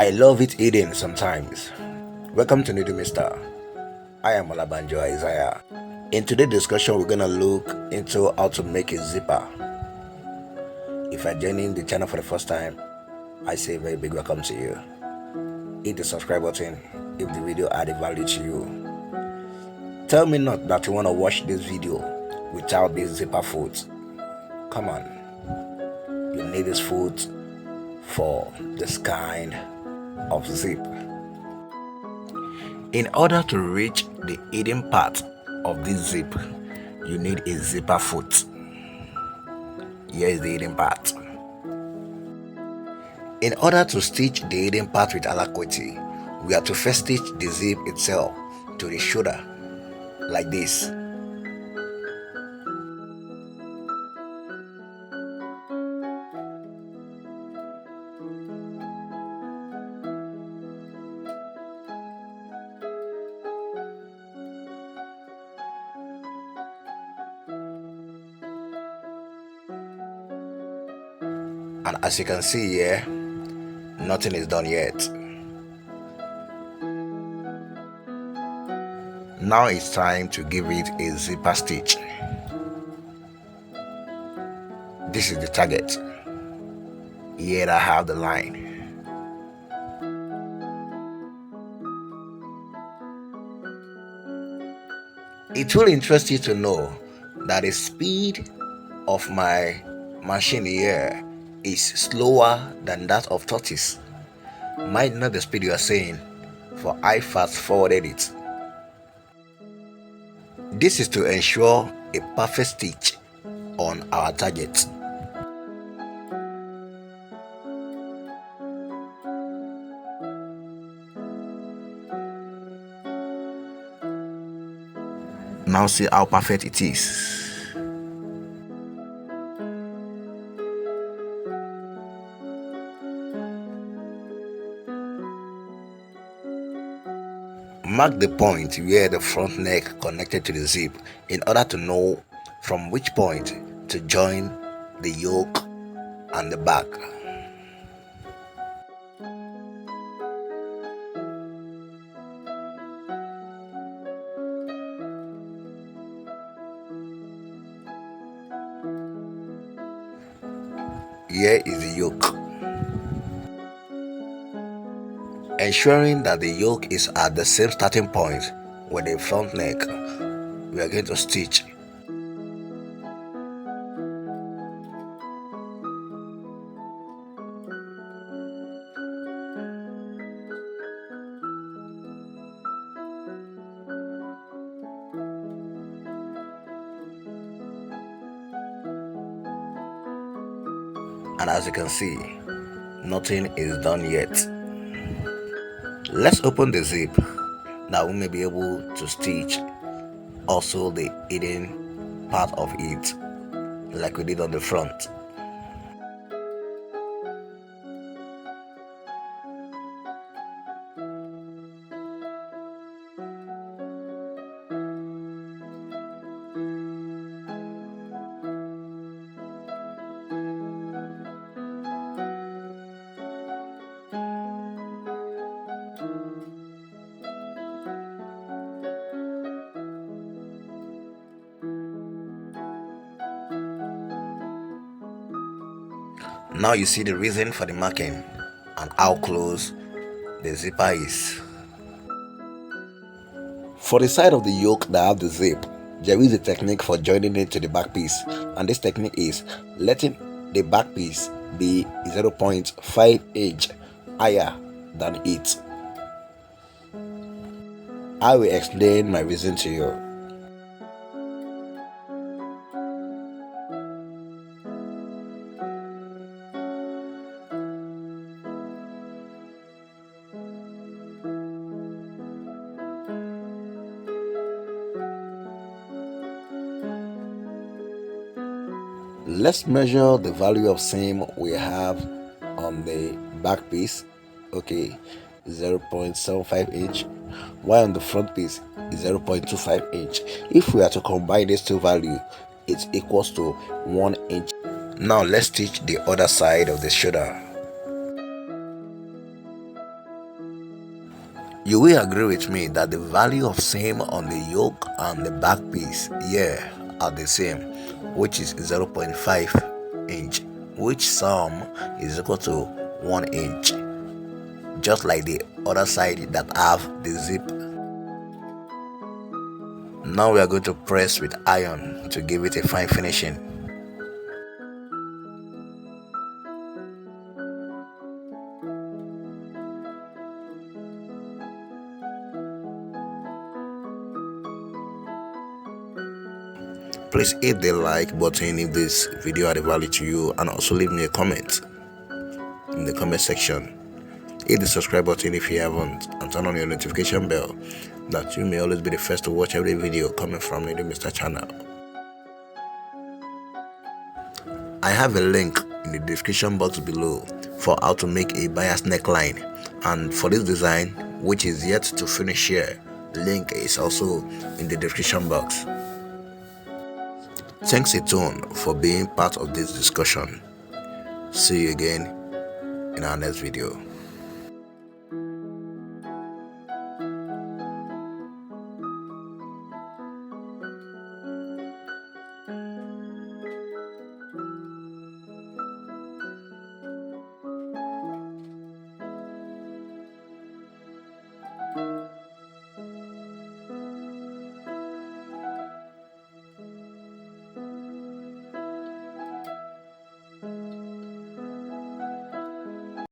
I love it eating sometimes. Welcome to New Mister. I am Olabanjo Isaiah. In today's discussion, we're gonna look into how to make a zipper. If you're joining the channel for the first time, I say a very big welcome to you. Hit the subscribe button if the video added value to you. Tell me not that you want to watch this video without this zipper foot. Come on, you need this foot for this kind of zip. In order to reach the hidden part of this zip, you need a zipper foot. Here is the hidden part. In order to stitch the hidden part with alacrity, we have to first stitch the zip itself to the shoulder, like this. And as you can see here, nothing is done yet. Now it's time to give it a zipper stitch. This is the target. Here I have the line. It will interest you to know that the speed of my machine here is slower than that of tortoise. Might not the speed you are saying, for I fast forwarded it. This is to ensure a perfect stitch on our target. Now see how perfect it is. Mark the point where the front neck connected to the zip in order to know from which point to join the yoke and the back. Here is the yoke. Ensuring that the yoke is at the same starting point with the front neck, we are going to stitch. And as you can see, nothing is done yet. Let's open the zip. Now we may be able to stitch also the hidden part of it like we did on the front. Now you see the reason for the marking and how close the zipper is. For the side of the yoke that have the zip, there is a technique for joining it to the back piece, and this technique is letting the back piece be 0.5 inch higher than it. I will explain my reason to you. Let's measure the value of seam we have on the back piece. Okay, 0.75 inch, while on the front piece is 0.25 inch. If we are to combine these two values, it equals to 1 inch. Now let's stitch the other side of the shoulder. You will agree with me that the value of seam on the yoke and the back piece here are the same, which is 0.5 inch, which sum is equal to 1 inch, just like the other side that have the zip. Now we are going to press with iron to give it a fine finishing. Please hit the like button if this video added value to you, and also leave me a comment in the comment section. Hit the subscribe button if you haven't, and turn on your notification bell that you may always be the first to watch every video coming from the Mr. channel. I have a link in the description box below for how to make a bias neckline, and for this design, which is yet to finish here, link is also in the description box. Thanks a ton for being part of this discussion. See you again in our next video.